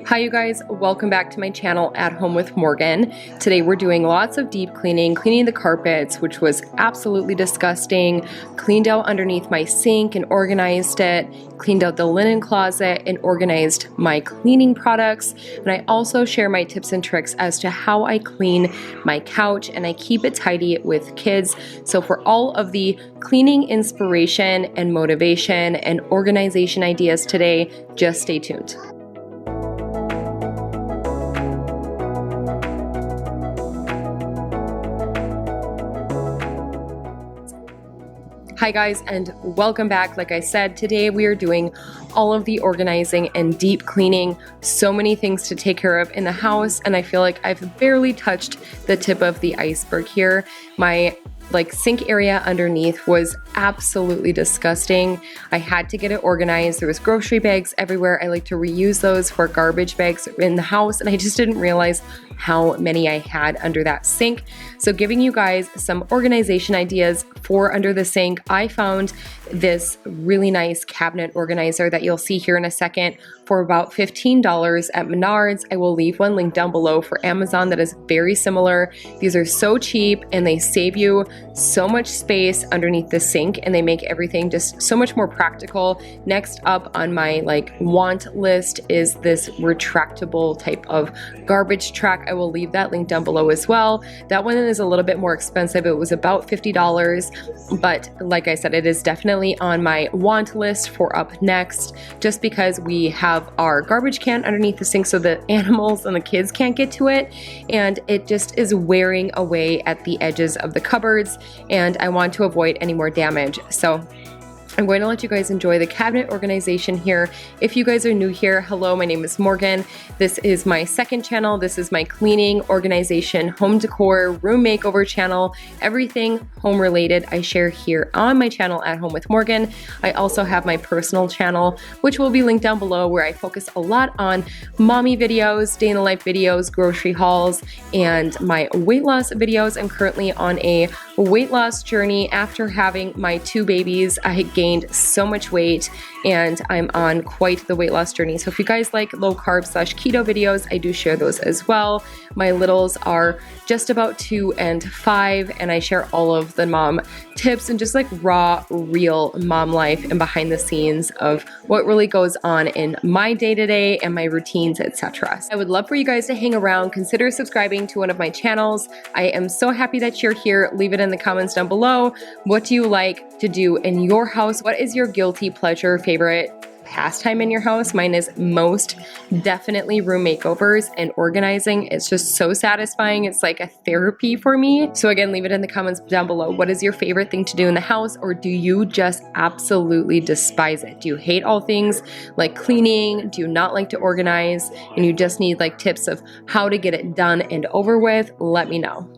Hi you guys, welcome back to my channel At Home with Morgan. Today we're doing lots of deep cleaning the carpets, which was absolutely disgusting, cleaned out underneath my sink and organized it, cleaned out the linen closet and organized my cleaning products, and I also share my tips and tricks as to how I clean my couch and I keep it tidy with kids. So for all of the cleaning inspiration and motivation and organization ideas today, just stay tuned. Hi guys, and welcome back. Like I said, today we are doing all of the organizing and deep cleaning. So many things to take care of in the house, and I feel like I've barely touched the tip of the iceberg here. My sink area underneath was absolutely disgusting. I had to get it organized. There was grocery bags everywhere. I like to reuse those for garbage bags in the house, and I just didn't realize how many I had under that sink. So giving you guys some organization ideas for under the sink, I found this really nice cabinet organizer that you'll see here in a second for about $15 at Menards. I will leave one link down below for Amazon that is very similar. These are so cheap and they save you so much space underneath the sink, and they make everything just so much more practical. Next up on my want list is this retractable type of garbage truck. I will leave that link down below as well. That one is a little bit more expensive. It was about $50, but like I said, it is definitely on my want list for up next, just because we have our garbage can underneath the sink so the animals and the kids can't get to it, and it just is wearing away at the edges of the cupboards, and I want to avoid any more damage. So I'm going to let you guys enjoy the cabinet organization here. If you guys are new here, hello, my name is Morgan. This is my second channel. This is my cleaning, organization, home decor, room makeover channel. Everything home related I share here on my channel At Home with Morgan. I also have my personal channel, which will be linked down below, where I focus a lot on mommy videos, day in the life videos, grocery hauls, and my weight loss videos. I'm currently on a weight loss journey. After having my two babies, I gained so much weight and I'm on quite the weight loss journey. So if you guys like low carb / keto videos, I do share those as well. My littles are just about 2 and 5, and I share all of the mom tips and just raw, real mom life and behind the scenes of what really goes on in my day-to-day and my routines, etc. I would love for you guys to hang around. Consider subscribing to one of my channels. I am so happy that you're here. Leave it in the comments down below. What do you like to do in your house? What is your guilty pleasure favorite pastime in your house? Mine is most definitely room makeovers and organizing. It's just so satisfying. It's like a therapy for me. So again, leave it in the comments down below. What is your favorite thing to do in the house, or do you just absolutely despise it? Do you hate all things like cleaning? Do you not like to organize and you just need tips of how to get it done and over with? Let me know.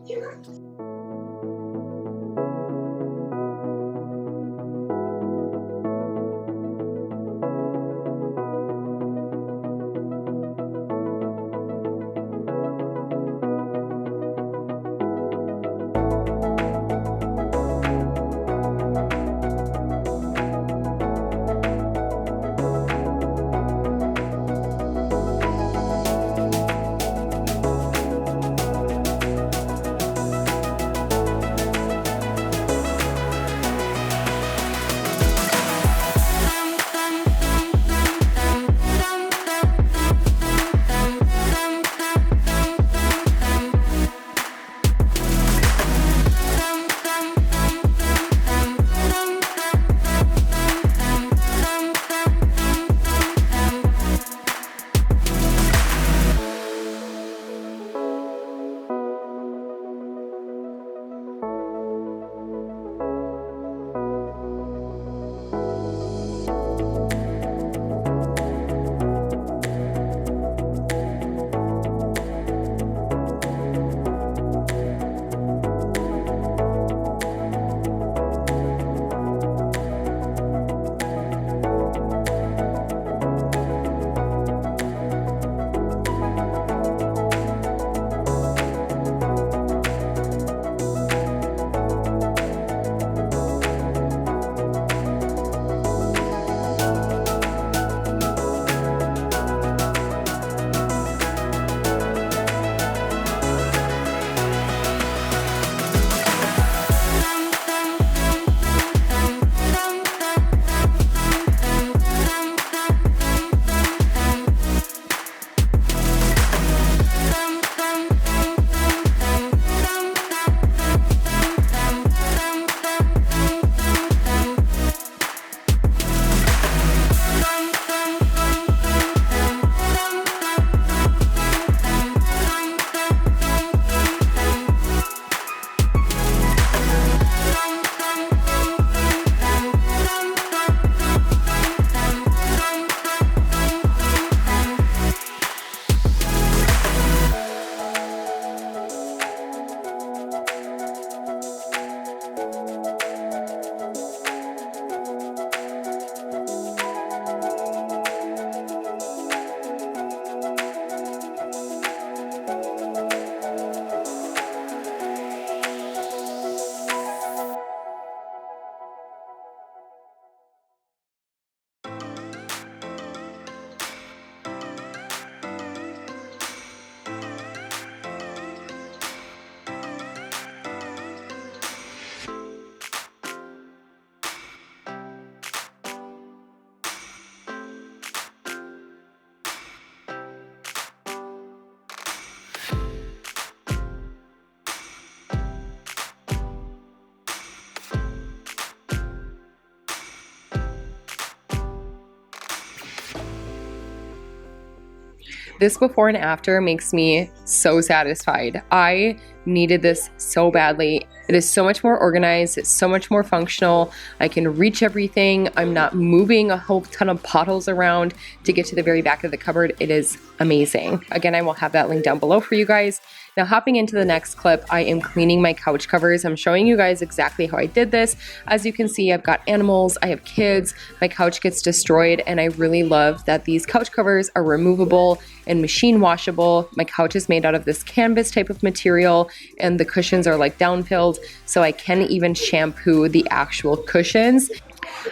This before and after makes me so satisfied. I needed this so badly. It is so much more organized. It's so much more functional. I can reach everything. I'm not moving a whole ton of bottles around to get to the very back of the cupboard. It is amazing. Again, I will have that link down below for you guys. Now, hopping into the next clip, I am cleaning my couch covers. I'm showing you guys exactly how I did this. As you can see, I've got animals, I have kids, my couch gets destroyed, and I really love that these couch covers are removable and machine washable. My couch is made out of this canvas type of material, and the cushions are like down-filled, so I can even shampoo the actual cushions.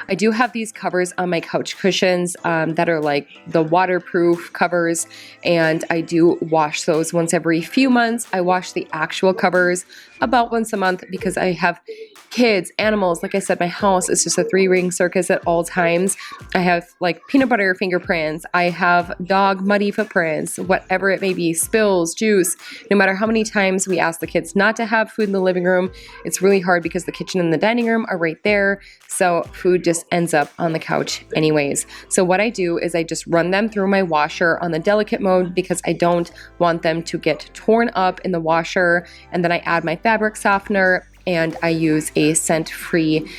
I do have these covers on my couch cushions that are like the waterproof covers, and I do wash those once every few months. I wash the actual covers about once a month because I have kids, animals. Like I said, my house is just a 3-ring circus at all times. I have like peanut butter fingerprints. I have dog muddy footprints, whatever it may be, spills, juice. No matter how many times we ask the kids not to have food in the living room, it's really hard because the kitchen and the dining room are right there. So food just ends up on the couch anyways. So what I do is I just run them through my washer on the delicate mode because I don't want them to get torn up in the washer. And then I add my fabric softener, and I use a scent-free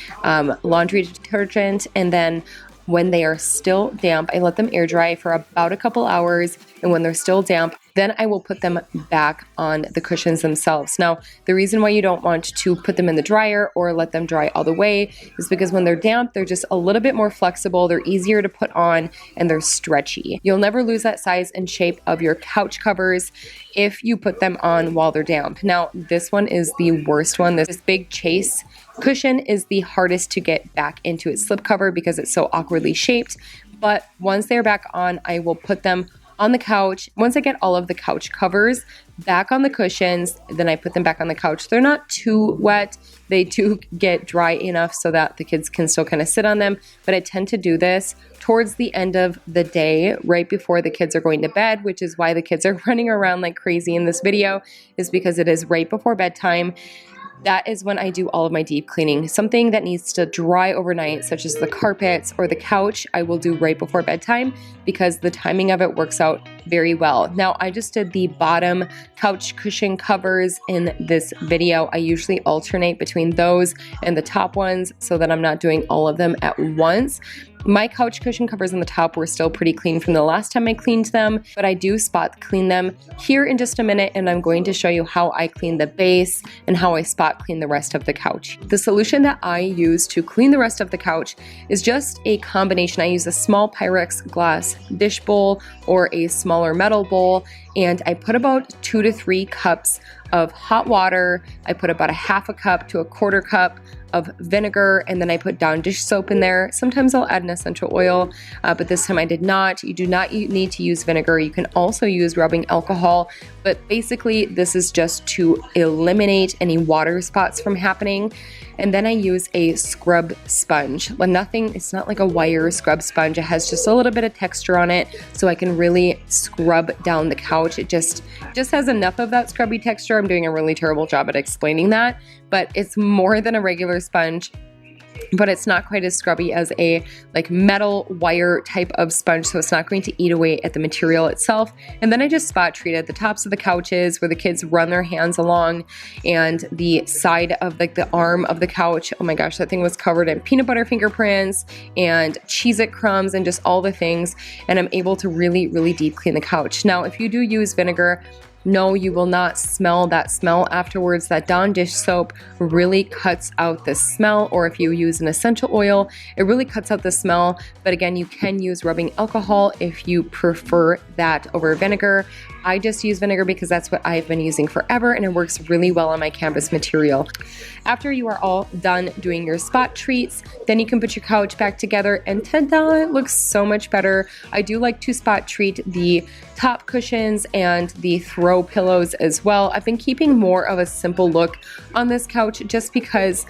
laundry detergent. And then when they are still damp, I let them air dry for about a couple hours. And when they're still damp, then I will put them back on the cushions themselves. Now, the reason why you don't want to put them in the dryer or let them dry all the way is because when they're damp, they're just a little bit more flexible, they're easier to put on, and they're stretchy. You'll never lose that size and shape of your couch covers if you put them on while they're damp. Now, this one is the worst one. This big Chase cushion is the hardest to get back into its slipcover because it's so awkwardly shaped. But once they're back on, I will put them on the couch. Once I get all of the couch covers back on the cushions, then I put them back on the couch. They're not too wet. They do get dry enough so that the kids can still kind of sit on them. But I tend to do this towards the end of the day, right before the kids are going to bed, which is why the kids are running around like crazy in this video, is because it is right before bedtime. That is when I do all of my deep cleaning. Something that needs to dry overnight, such as the carpets or the couch, I will do right before bedtime because the timing of it works out very well. Now, I just did the bottom couch cushion covers in this video. I usually alternate between those and the top ones so that I'm not doing all of them at once. My couch cushion covers on the top were still pretty clean from the last time I cleaned them, but I do spot clean them here in just a minute, and I'm going to show you how I clean the base and how I spot clean the rest of the couch. The solution that I use to clean the rest of the couch is just a combination. I use a small Pyrex glass dish bowl or a smaller metal bowl, and I put about 2 to 3 cups of hot water. I put about a half a cup to a quarter cup of vinegar, and then I put Dawn dish soap in there. Sometimes I'll add an essential oil, but this time I did not. You do not need to use vinegar. You can also use rubbing alcohol, but basically this is just to eliminate any water spots from happening. And then I use a scrub sponge. It's not like a wire scrub sponge. It has just a little bit of texture on it, so I can really scrub down the couch. It just has enough of that scrubby texture. I'm doing a really terrible job at explaining that, but it's more than a regular sponge. But it's not quite as scrubby as a like metal wire type of sponge, so it's not going to eat away at the material itself. And then I just spot treated the tops of the couches where the kids run their hands along, and the side of like the arm of the couch. Oh my gosh, that thing was covered in peanut butter fingerprints and Cheez-It crumbs and just all the things. And I'm able to really, really deep clean the couch. Now, if you do use vinegar, no, you will not smell that smell afterwards. That Dawn dish soap really cuts out the smell, or if you use an essential oil, it really cuts out the smell. But again, you can use rubbing alcohol if you prefer that over vinegar. I just use vinegar because that's what I've been using forever, and it works really well on my canvas material. After you are all done doing your spot treats, then you can put your couch back together, and ta-da, it looks so much better. I do like to spot treat the top cushions and the throw pillows as well. I've been keeping more of a simple look on this couch just because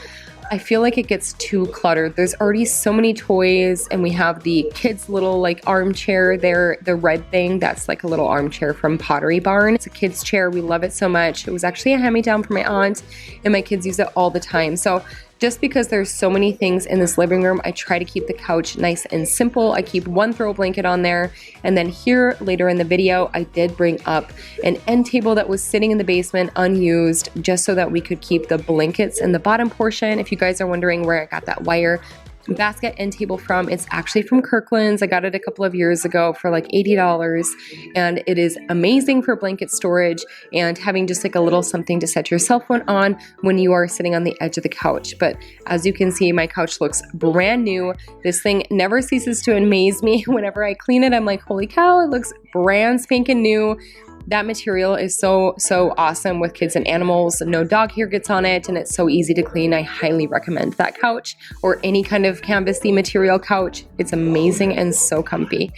I feel like it gets too cluttered. There's already so many toys, and we have the kids' little like armchair there, the red thing that's like a little armchair from Pottery Barn. It's a kid's chair. We love it so much. It was actually a hand-me-down from my aunt, and my kids use it all the time. So Just because there's so many things in this living room, I try to keep the couch nice and simple. I keep one throw blanket on there. And then here later in the video, I did bring up an end table that was sitting in the basement unused, just so that we could keep the blankets in the bottom portion. If you guys are wondering where I got that wire basket end table from, it's actually from Kirkland's. I got it a couple of years ago for like $80, and it is amazing for blanket storage and having just like a little something to set your cell phone on when you are sitting on the edge of the couch. But as you can see, my couch looks brand new. This thing never ceases to amaze me. Whenever I clean it, I'm like, holy cow, it looks brand spanking new. That material is so awesome with kids and animals. No dog hair gets on it, and it's so easy to clean. I highly recommend that couch, or any kind of canvasy material couch. It's amazing and so comfy.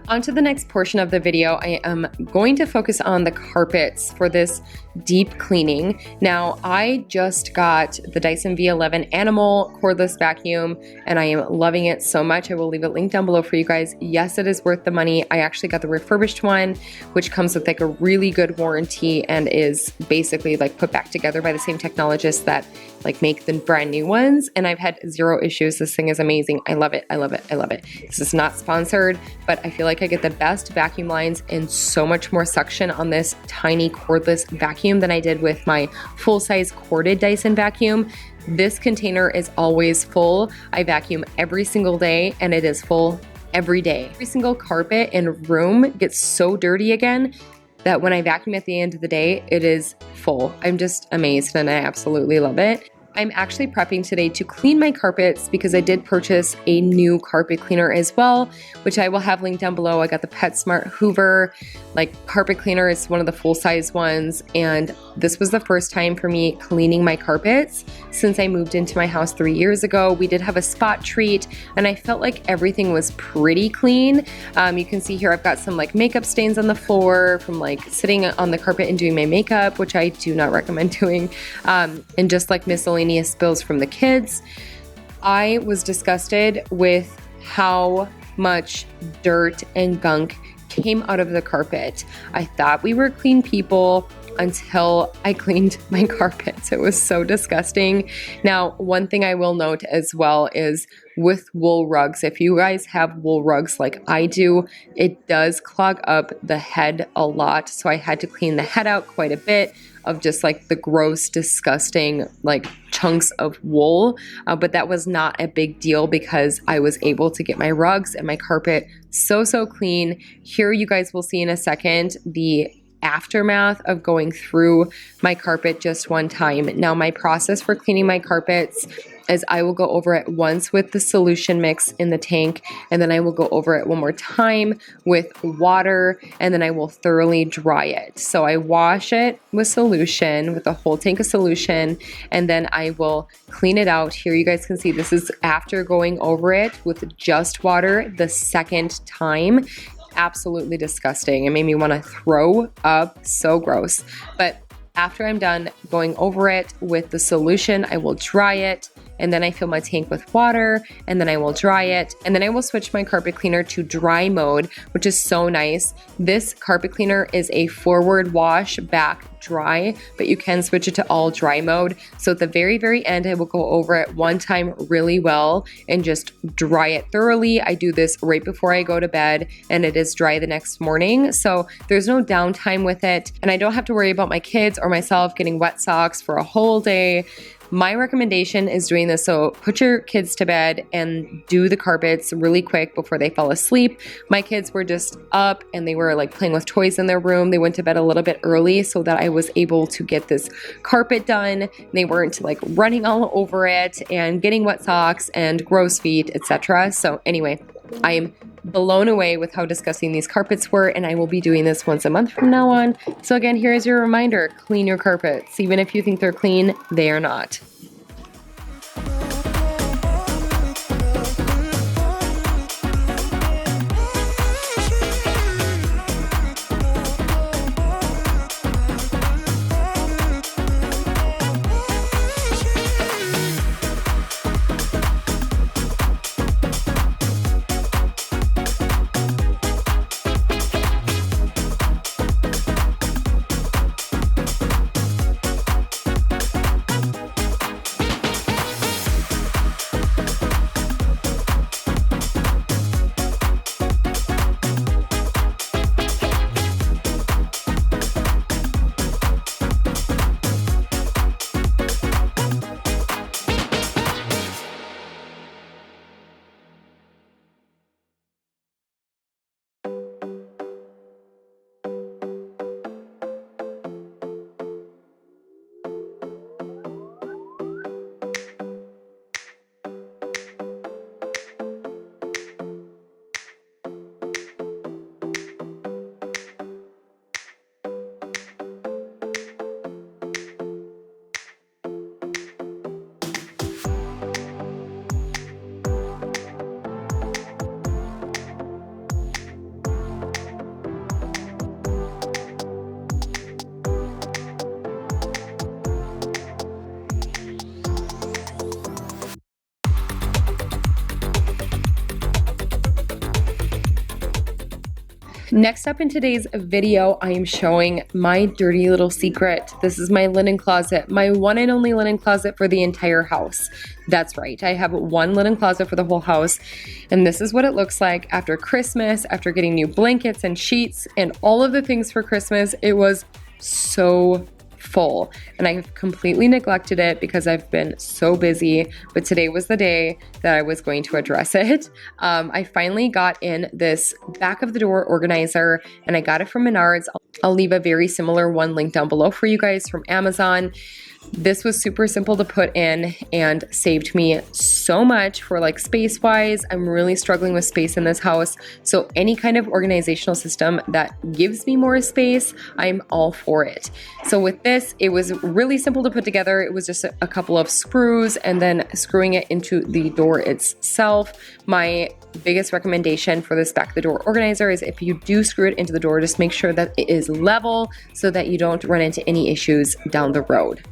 On to the next portion of the video, I am going to focus on the carpets for this deep cleaning. Now, I just got the Dyson V11 Animal cordless vacuum, and I am loving it so much. I will leave a link down below for you guys. Yes, it is worth the money. I actually got the refurbished one, which comes with like a really good warranty and is basically like put back together by the same technologists that like make the brand new ones, and I've had zero issues. This thing is amazing. I love it. I love it. I love it. This is not sponsored, but I feel like I get the best vacuum lines and so much more suction on this tiny cordless vacuum than I did with my full-size corded Dyson vacuum. This container is always full. I vacuum every single day, and it is full every day. Every single carpet and room gets so dirty again that when I vacuum at the end of the day, it is full. I'm just amazed, and I absolutely love it. I'm actually prepping today to clean my carpets because I did purchase a new carpet cleaner as well, which I will have linked down below. I got the PetSmart Hoover carpet cleaner. It's one of the full-size ones, and this was the first time for me cleaning my carpets since I moved into my house 3 years ago. We did have a spot treat, and I felt like everything was pretty clean. You can see here I've got some like makeup stains on the floor from like sitting on the carpet and doing my makeup, which I do not recommend doing, and just like miscellaneous spills from the kids. I was disgusted with how much dirt and gunk came out of the carpet. I thought we were clean people until I cleaned my carpets. It was so disgusting. Now, one thing I will note as well is with wool rugs, if you guys have wool rugs like I do, it does clog up the head a lot. So I had to clean the head out quite a bit of just like the gross, disgusting like chunks of wool. But that was not a big deal because I was able to get my rugs and my carpet so clean. Here you guys will see in a second the aftermath of going through my carpet just one time. Now, my process for cleaning my carpets is I will go over it once with the solution mix in the tank, and then I will go over it one more time with water, and then I will thoroughly dry it. So I wash it with solution, with a whole tank of solution, and then I will clean it out. Here you guys can see this is after going over it with just water the second time. Absolutely disgusting. It made me want to throw up. So gross. But after I'm done going over it with the solution, I will dry it, and then I fill my tank with water, and then I will dry it, and then I will switch my carpet cleaner to dry mode, which is so nice. This carpet cleaner is a forward wash, back dry, but you can switch it to all dry mode. So at the very, very end, I will go over it one time really well and just dry it thoroughly. I do this right before I go to bed, and it is dry the next morning. So there's no downtime with it, and I don't have to worry about my kids or myself getting wet socks for a whole day. My recommendation is doing this. So put your kids to bed and do the carpets really quick before they fall asleep. My kids were just up and they were like playing with toys in their room. They went to bed a little bit early so that I was able to get this carpet done. They weren't like running all over it and getting wet socks and gross feet, etc. So anyway, I am blown away with how disgusting these carpets were, and I will be doing this once a month from now on. So again, here is your reminder: clean your carpets. Even if you think they're clean, they are not. Next up in today's video, I am showing my dirty little secret. This is my linen closet, my one and only linen closet for the entire house. That's right, I have one linen closet for the whole house, and this is what it looks like after Christmas, after getting new blankets and sheets and all of the things for Christmas. It was so full, and I have completely neglected it because I've been so busy, but today was the day that I was going to address it. I finally got in this back of the door organizer, and I got it from Menards. I'll leave a very similar one linked down below for you guys from Amazon. This was super simple to put in and saved me so much for like space wise. I'm really struggling with space in this house. So any kind of organizational system that gives me more space, I'm all for it. So with this, it was really simple to put together. It was just a couple of screws and then screwing it into the door itself. My biggest recommendation for this back of the door organizer is if you do screw it into the door, just make sure that it is level so that you don't run into any issues down the road.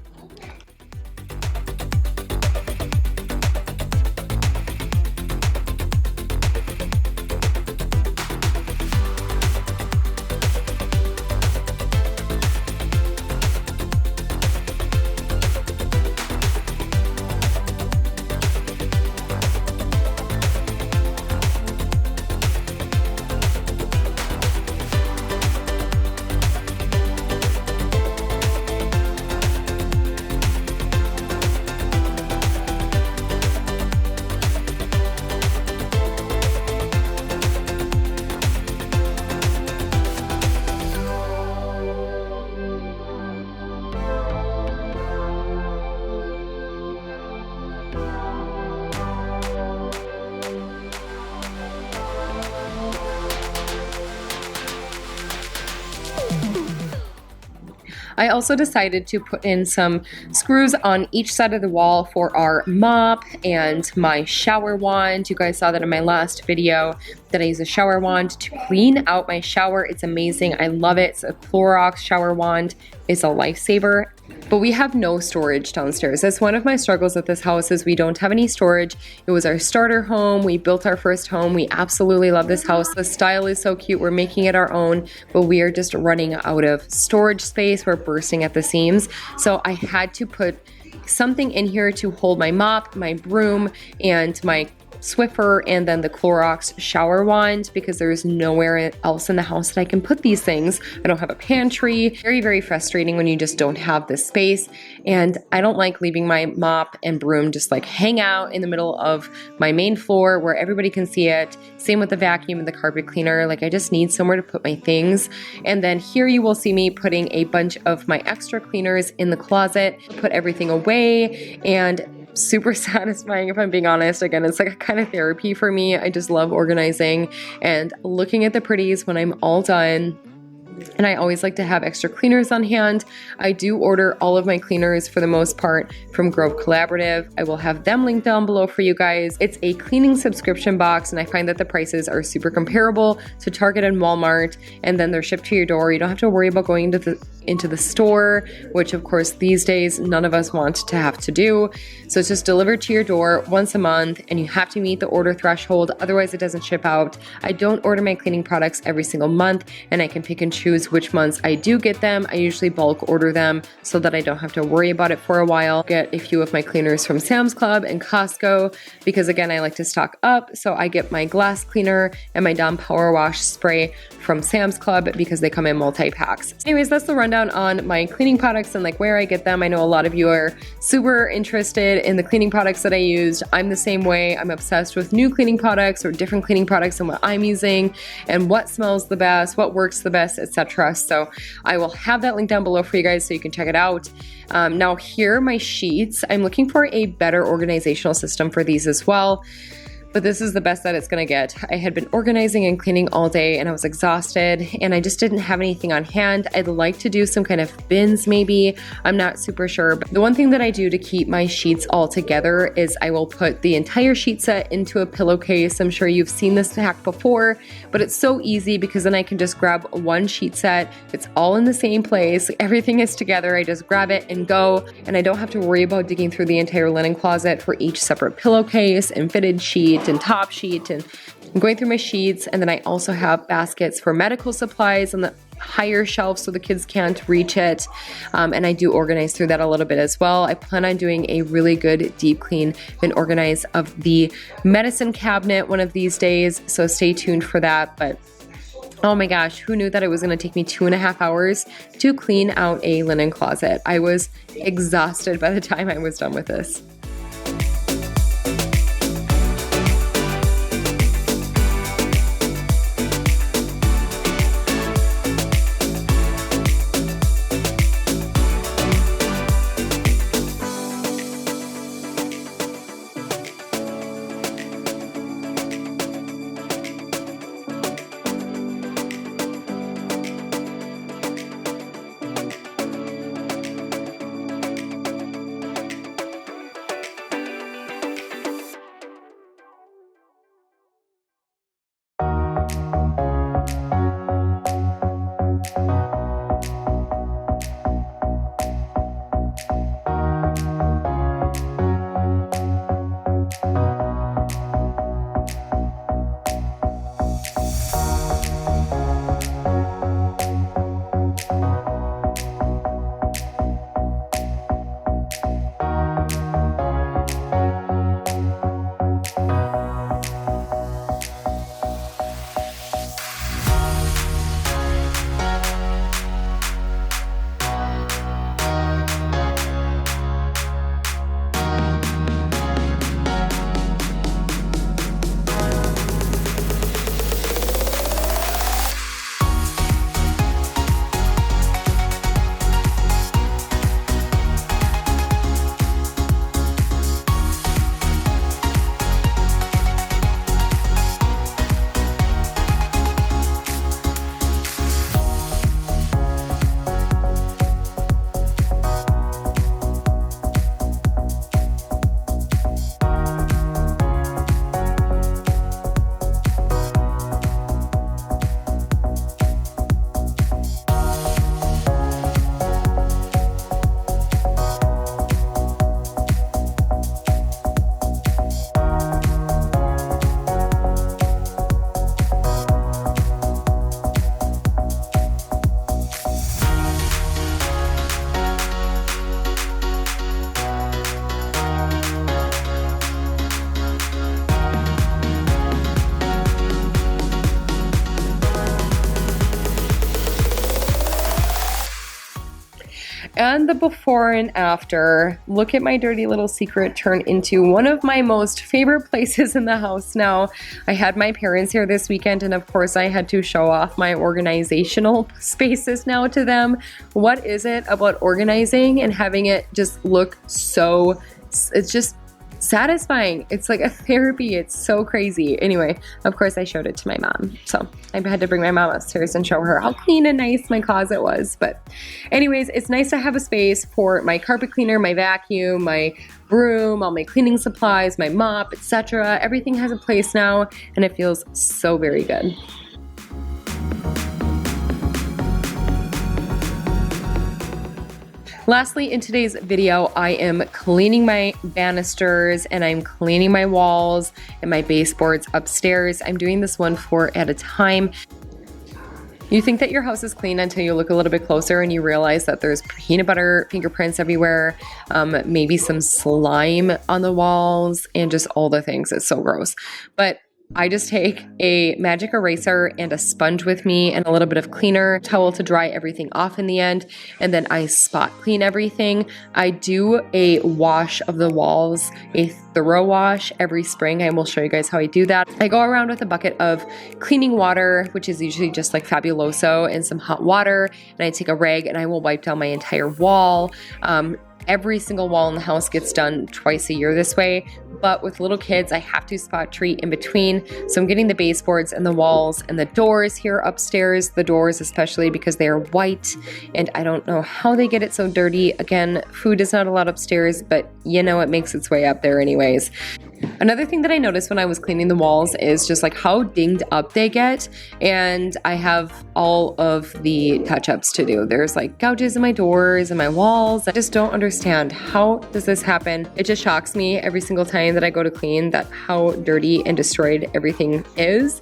I also decided to put in some screws on each side of the wall for our mop and my shower wand. You guys saw that in my last video that I use a shower wand to clean out my shower. It's amazing. I love it. It's a Clorox shower wand. It's a lifesaver. but we have no storage downstairs. That's one of my struggles at this house is we don't have any storage. It was our starter home. We built our first home. We absolutely love this house. The style is so cute. We're making it our own, but we are just running out of storage space. We're bursting at the seams. So I had to put something in here to hold my mop, my broom, and my Swiffer, and then the Clorox shower wand, because there's nowhere else in the house that I can put these things. I don't have a pantry. Very, very frustrating when you just don't have this space. And I don't like leaving my mop and broom just like hang out in the middle of my main floor where everybody can see it. Same with the vacuum and the carpet cleaner. Like I just need somewhere to put my things. And then here you will see me putting a bunch of my extra cleaners in the closet, put everything away, and super satisfying if I'm being honest. Again, it's like a kind of therapy for me. I just love organizing and looking at the pretties when I'm all done. And I always like to have extra cleaners on hand. I do order all of my cleaners for the most part from Grove Collaborative. I will have them linked down below for you guys. It's a cleaning subscription box, and I find that the prices are super comparable to Target and Walmart, and then they're shipped to your door. You don't have to worry about going into the store, which of course these days none of us want to have to do. So it's just delivered to your door once a month, and you have to meet the order threshold, otherwise it doesn't ship out. I don't order my cleaning products every single month, and I can pick and choose which months I do get them. I usually bulk order them so that I don't have to worry about it for a while. Get a few of my cleaners from Sam's Club and Costco, because again, I like to stock up. So I get my glass cleaner and my Dawn Power Wash spray from Sam's Club because they come in multi-packs. Anyways, that's the rundown on my cleaning products and like where I get them. I know a lot of you are super interested in the cleaning products that I used. I'm the same way. I'm obsessed with new cleaning products or different cleaning products and what I'm using and what smells the best, what works the best, etc. So I will have that link down below for you guys so you can check it out. Now here are my sheets. I'm looking for a better organizational system for these as well, but this is the best that it's gonna get. I had been organizing and cleaning all day and I was exhausted and I just didn't have anything on hand. I'd like to do some kind of bins maybe. I'm not super sure. But the one thing that I do to keep my sheets all together is I will put the entire sheet set into a pillowcase. I'm sure you've seen this hack before, but it's so easy because then I can just grab one sheet set. It's all in the same place. Everything is together. I just grab it and go, and I don't have to worry about digging through the entire linen closet for each separate pillowcase and fitted sheet and top sheet. And I'm going through my sheets, and then I also have baskets for medical supplies on the higher shelf so the kids can't reach it, and I do organize through that a little bit as well. I plan on doing a really good deep clean and organize of the medicine cabinet one of these days, so stay tuned for that. But oh my gosh, who knew that it was going to take me 2.5 hours to clean out a linen closet? I was exhausted by the time I was done with this. and the before and after. Look at my dirty little secret turn into one of my most favorite places in the house now. I had my parents here this weekend, and of course I had to show off my organizational spaces now to them. What is it about organizing and having it just look so, it's just satisfying. It's like a therapy. It's so crazy. Anyway, of course I showed it to my mom. So I had to bring my mom upstairs and show her how clean and nice my closet was. But anyways, it's nice to have a space for my carpet cleaner, my vacuum, my broom, all my cleaning supplies, my mop, etc. Everything has a place now, and it feels so very good. Lastly, in today's video, I am cleaning my banisters and I'm cleaning my walls and my baseboards upstairs. I'm doing this one floor at a time. You think that your house is clean until you look a little bit closer and you realize that there's peanut butter fingerprints everywhere, maybe some slime on the walls, and just all the things. It's so gross. But I just take a magic eraser and a sponge with me and a little bit of cleaner towel to dry everything off in the end, and then I spot clean everything. I do a wash of the walls, a thorough wash every spring. I will show you guys how I do that. I go around with a bucket of cleaning water, which is usually just like Fabuloso, and some hot water, and I take a rag and I will wipe down my entire wall. Every single wall in the house gets done twice a year this way, but with little kids, I have to spot treat in between. So I'm getting the baseboards and the walls and the doors here upstairs, the doors especially because they are white, and I don't know how they get it so dirty. Again, food is not allowed upstairs, but you know, it makes its way up there anyways. Another thing that I noticed when I was cleaning the walls is just like how dinged up they get, and I have all of the touch-ups to do. There's like gouges in my doors and my walls. I just don't understand, how does this happen? It just shocks me every single time that I go to clean that how dirty and destroyed everything is.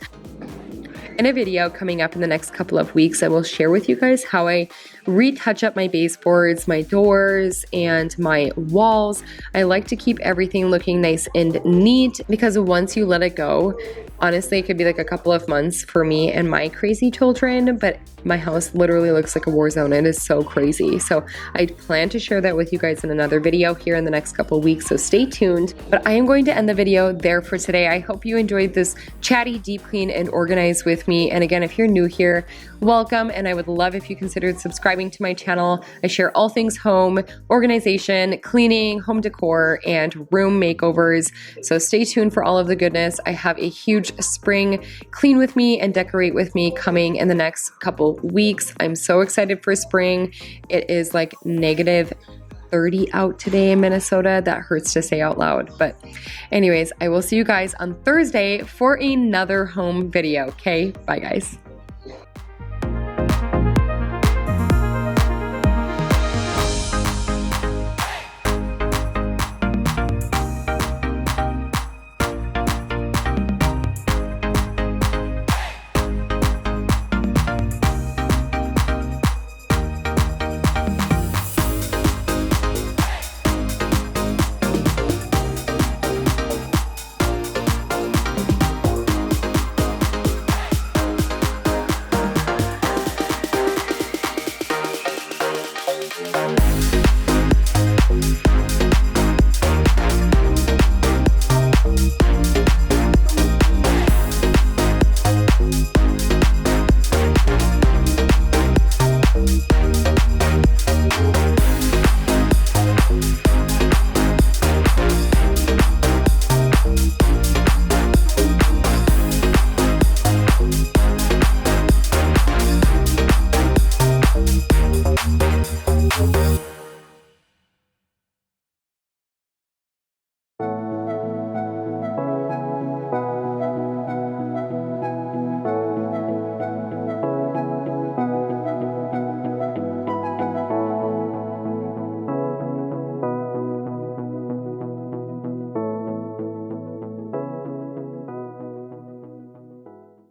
In a video coming up in the next couple of weeks, I will share with you guys how I retouch up my baseboards, my doors, and my walls. I like to keep everything looking nice and neat because once you let it go, honestly, it could be like a couple of months for me and my crazy children, but my house literally looks like a war zone. It is so crazy. So I plan to share that with you guys in another video here in the next couple of weeks, so stay tuned. But I am going to end the video there for today. I hope you enjoyed this chatty, deep clean, and organize with me. And again, if you're new here, welcome, and I would love if you considered subscribing to my channel. I share all things home, organization, cleaning, home decor, and room makeovers. So stay tuned for all of the goodness. I have a huge spring clean with me and decorate with me coming in the next couple weeks. I'm so excited for spring. It is like negative 30 out today in Minnesota. That hurts to say out loud. But anyways, I will see you guys on Thursday for another home video. Okay, bye guys.